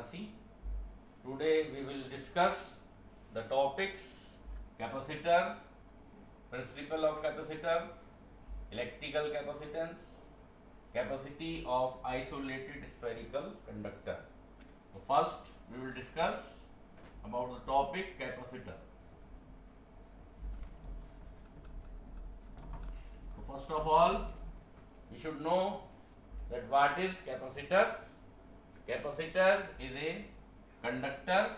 Varanasi. Today we will discuss the topics capacitor, principle of capacitor, electrical capacitance, capacity of isolated spherical conductor. So first we will discuss about the topic capacitor. So first of all, we should know that what is capacitor. Capacitor is a conductor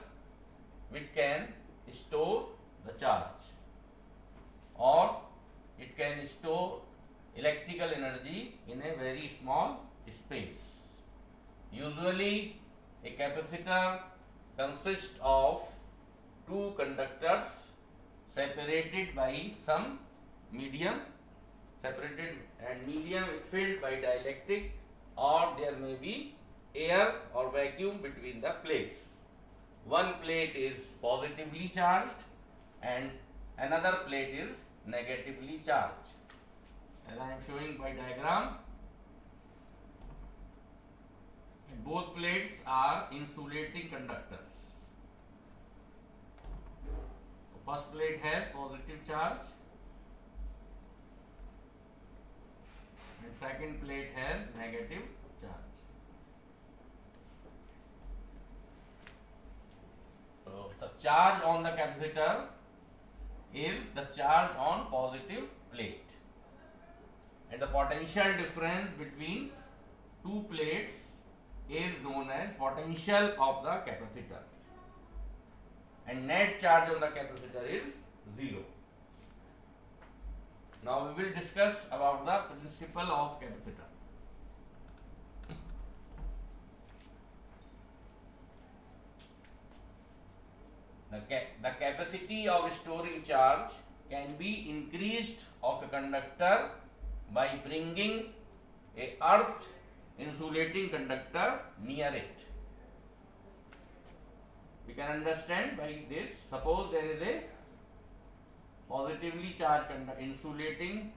which can store the charge, or it can store electrical energy in a very small space. Usually a capacitor consists of two conductors separated by some medium, and medium is filled by dielectric, or there may be air or vacuum between the plates. One plate is positively charged and another plate is negatively charged. As I am showing by diagram, both plates are insulating conductors. The first plate has positive charge and second plate has negative charge. So the charge on the capacitor is the charge on positive plate, and the potential difference between two plates is known as potential of the capacitor, and net charge on the capacitor is 0. Now we will discuss about the principle of capacitor. The capacity of storing charge can be increased of a conductor by bringing a earth insulating conductor near it. We can understand by this. Suppose there is a positively charged insulating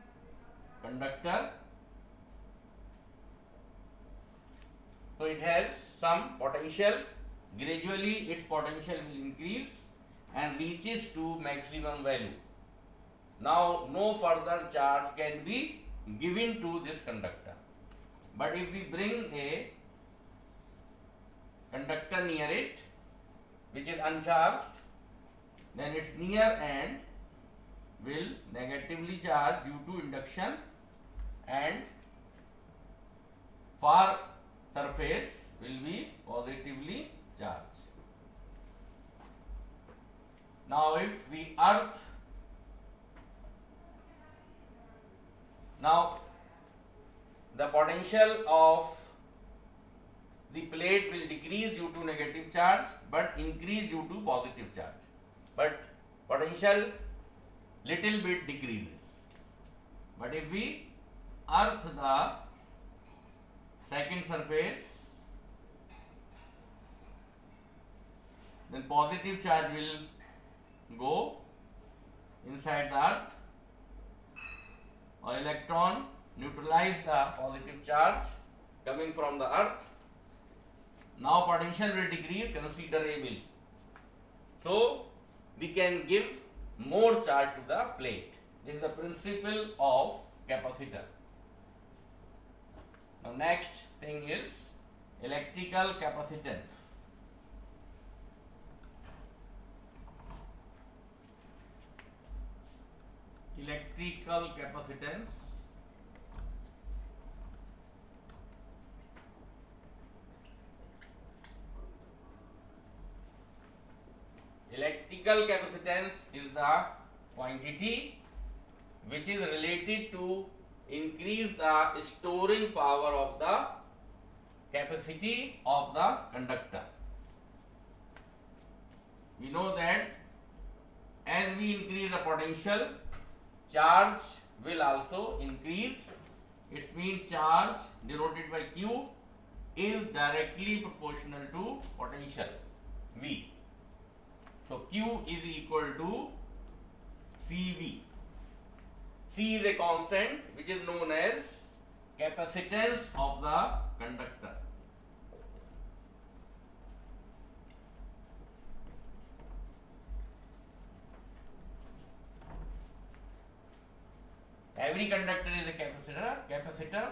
conductor, so it has some potential. Gradually its potential will increase and reaches to maximum value. Now no further charge can be given to this conductor, but if we bring a conductor near it which is uncharged, then its near end will negatively charge due to induction, and far surface will be positively charged. Now if we earth, now the potential of the plate will decrease due to negative charge but increase due to positive charge, but potential little bit decreases. But if we earth the second surface, then positive charge will go inside the earth, or electron neutralize the positive charge coming from the earth. Now potential will decrease considerably, so we can give more charge to the plate. This is the principle of capacitor. Now next thing is electrical capacitance. Electrical capacitance. Electrical capacitance is the quantity which is related to increase the storing power of the capacity of the conductor. We know that as we increase the potential, charge will also increase. It means charge denoted by Q is directly proportional to potential V. So Q is equal to CV. C is a constant which is known as capacitance of the conductor. every conductor is a capacitor.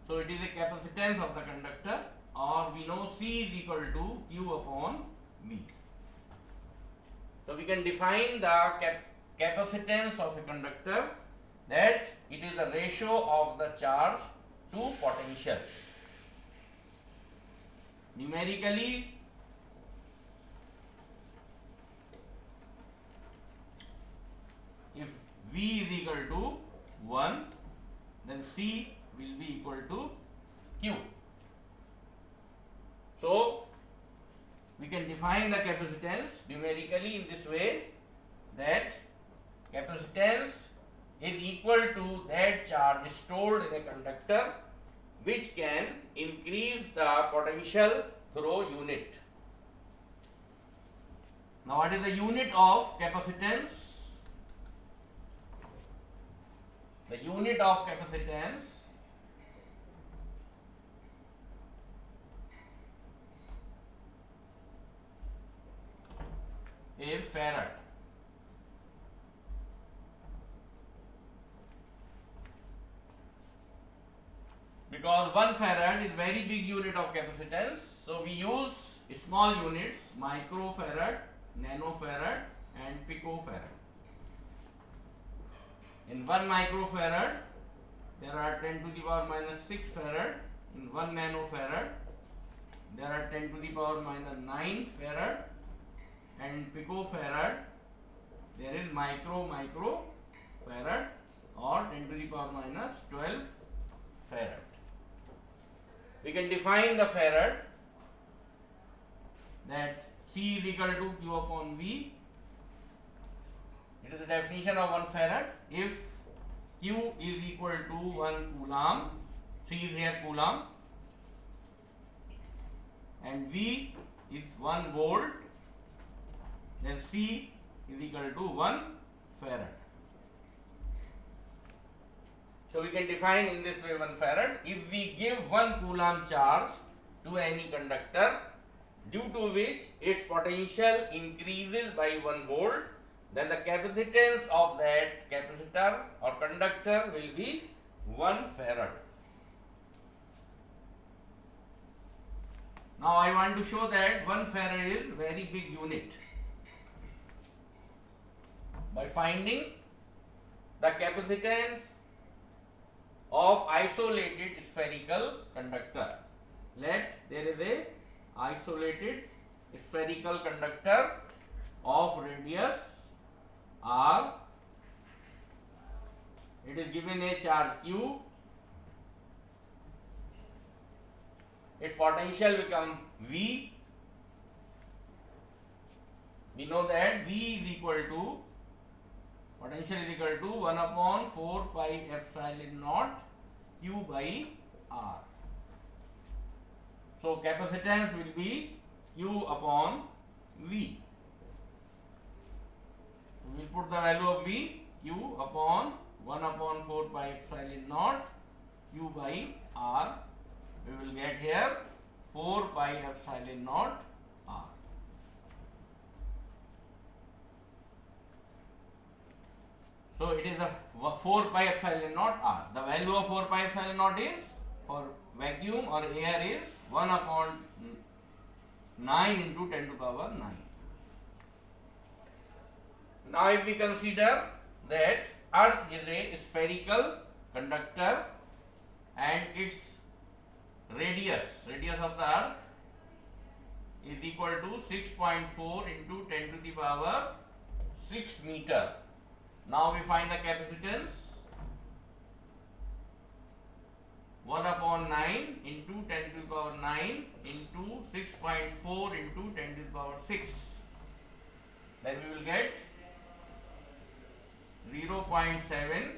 So it is a capacitance of the conductor, or we know C is equal to Q upon V. So we can define the capacitance of a conductor, that it is the ratio of the charge to potential. Numerically, if V is equal to 1, then C will be equal to Q. So we can define the capacitance numerically in this way, that capacitance is equal to that charge stored in a conductor which can increase the potential through unit. Now what is the unit of capacitance? The unit of capacitance is farad. Because 1 farad is very big unit of capacitance, so we use small units, microfarad, nanofarad and picofarad. In 1 microfarad there are 10 to the power minus 6 farad. In 1 nanofarad there are 10 to the power minus 9 farad, and picofarad there is microfarad or 10 to the power minus 12 farad. We can define the farad, that C is equal to Q upon V. It is the definition of 1 farad. If Q is equal to 1 coulomb, C is here coulomb, and V is 1 volt, then C is equal to 1 farad. So we can define in this way 1 farad. If we give 1 coulomb charge to any conductor, due to which its potential increases by 1 volt, then the capacitance of that capacitor or conductor will be 1 farad. Now I want to show that 1 farad is very big unit by finding the capacitance of isolated spherical conductor. Let there is a isolated spherical conductor of radius r. It is given a charge q. Its potential become V. We know that V is equal to, potential is equal to 1 upon 4 pi epsilon naught Q by R. So capacitance will be Q upon V. We will put the value of V, Q upon 1 upon 4 pi epsilon naught Q by R. We will get here 4 pi epsilon naught R. So it is a 4 pi epsilon naught R. The value of 4 pi epsilon naught is, for vacuum or air, is 1 upon 9 into 10 to the power 9. Now if we consider that earth is a spherical conductor and its radius of the earth is equal to 6.4 into 10 to the power 6 meter. Now we find the capacitance. 1 upon 9 into 10 to the power 9 into 6.4 into 10 to the power 6. Then we will get 0.7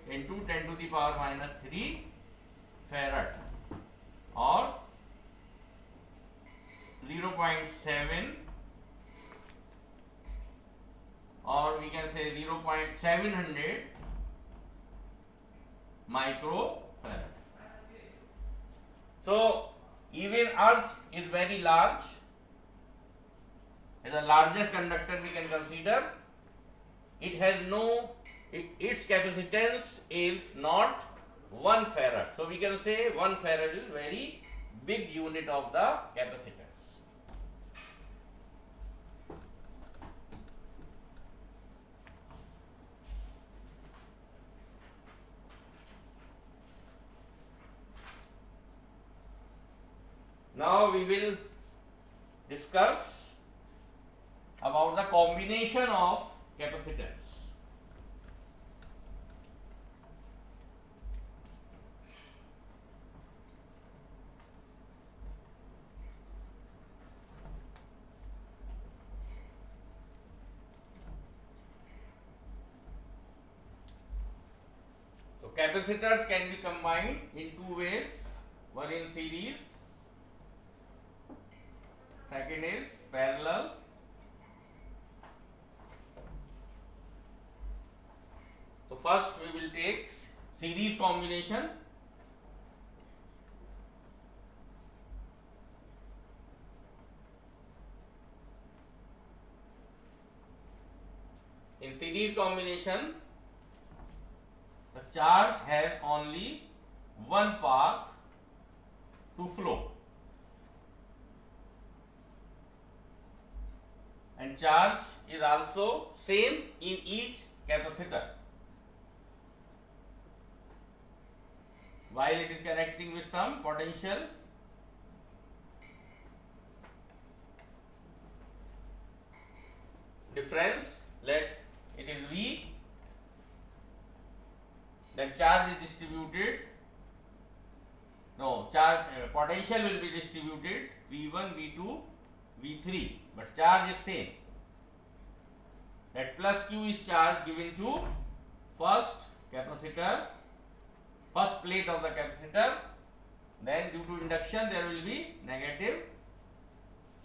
into 10 to the power minus 3 farad, or 0.7, or we can say 0.700 microfarad. So even earth is very large. It is the largest conductor we can consider. It has no its capacitance is not 1 farad. So we can say 1 farad is very big unit of the capacitance. Now we will discuss about the combination of capacitance. So capacitors can be combined in two ways. One in series, second is parallel. So first we will take series combination. In series combination, the charge has only one path to flow, and charge is also same in each capacitor. While it is connecting with some potential difference, let it is V, then charge is distributed. No, charge potential will be distributed V1, V2, V3, but charge is same. That plus Q is charge given to first capacitor, first plate of the capacitor. Then due to induction there will be negative,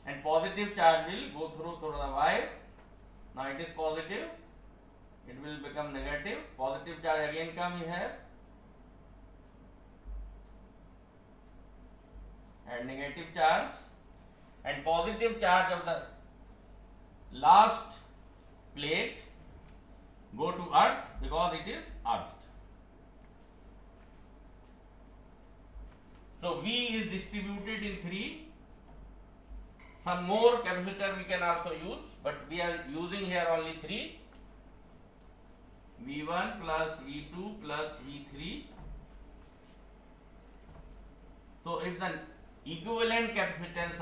and positive charge will go through the wire. Now it is positive, it will become negative. Positive charge again come here, and negative charge, and positive charge of the last plate go to earth because it is earthed. So V is distributed in 3. Some more capacitor we can also use, but we are using here only 3. V1 plus V2 plus V3. So if the equivalent capacitance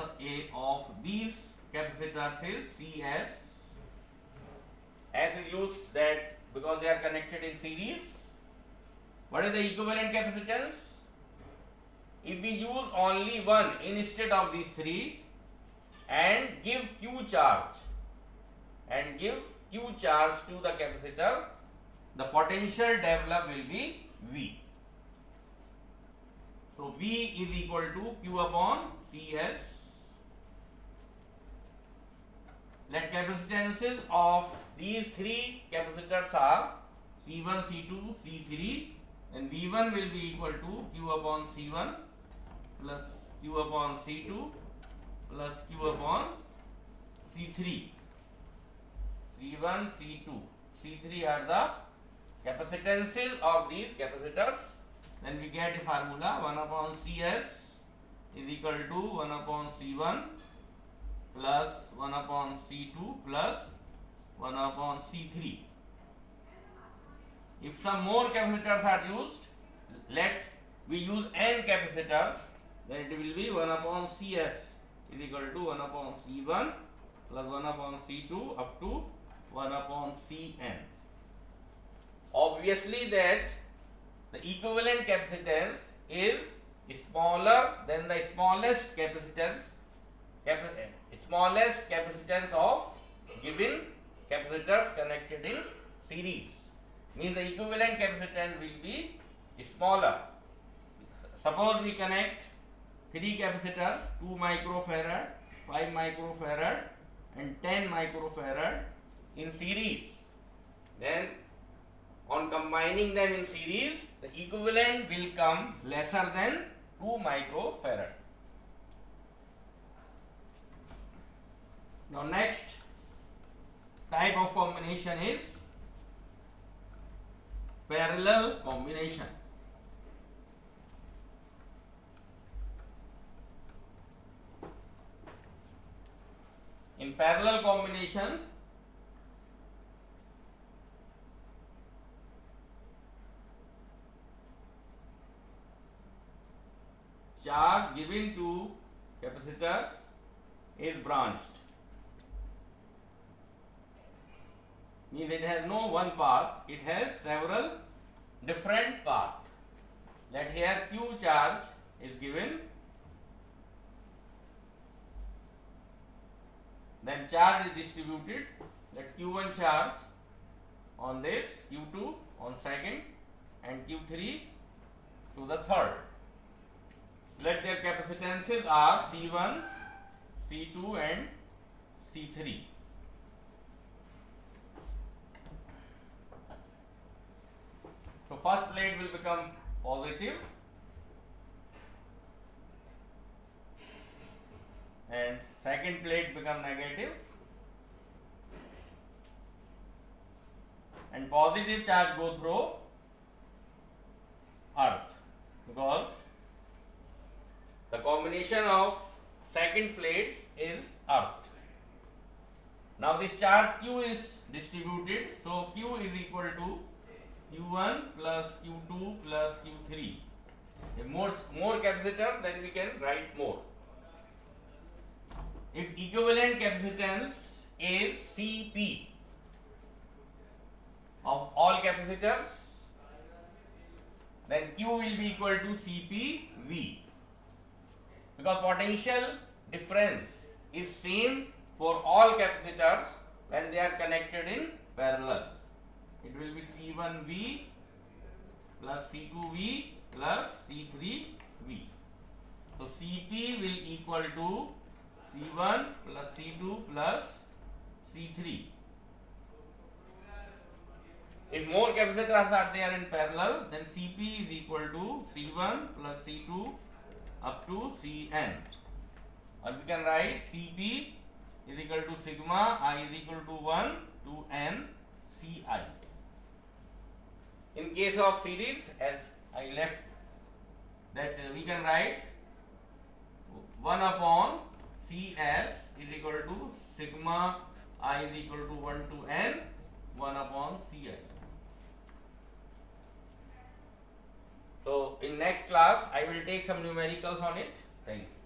of these capacitors is Cs, as is used that because they are connected in series, what is the equivalent capacitance? If we use only one instead of these 3 and give Q charge to the capacitor, the potential developed will be V. So V is equal to Q upon Cs. Let capacitances of these 3 capacitors are C1, C2, C3, and V1 will be equal to Q upon C1 plus Q upon C2 plus Q upon C3. C1, C2, C3 are the capacitances of these capacitors. Then we get a formula 1 upon Cs is equal to 1 upon C1 plus 1 upon C2 plus 1 upon C3. If some more capacitors are used, let we use n capacitors, then it will be 1 upon Cs is equal to 1 upon C1 plus 1 upon C2 up to 1 upon Cn. Obviously that the equivalent capacitance is smaller than the smallest capacitance of given capacitors connected in series. Means the equivalent capacitance will be smaller. Suppose we connect 3 capacitors, 2 microfarad, 5 microfarad and 10 microfarad in series. Then on combining them in series, the equivalent will come lesser than 2 microfarad. Now next type of combination is parallel combination. In parallel combination, charge given to capacitors is branched. Means it has no one path, it has several different paths. Let here Q charge is given, then charge is distributed. Let Q1 charge on this, Q2 on second, and Q3 to the third. Let their capacitances are C1, C2 and C3. So first plate will become positive and second plate become negative, and positive charge go through earth because the combination of second plates is earth. Now this charge Q is distributed, so Q is equal to Q1 plus Q2 plus Q3. If more capacitor, then we can write more. If equivalent capacitance is Cp of all capacitors, then Q will be equal to Cpv, because potential difference is same for all capacitors when they are connected in parallel. It will be C1V plus C2V plus C3V. So Cp will equal to C1 plus C2 plus C3. If more capacitors are there in parallel, then Cp is equal to C1 plus C2 up to Cn. Or we can write Cp is equal to sigma I is equal to 1 to n Ci. In case of series, as I left, that we can write 1 upon Cs is equal to sigma I is equal to 1 to n 1 upon Ci. So in next class I will take some numericals on it. Thank you.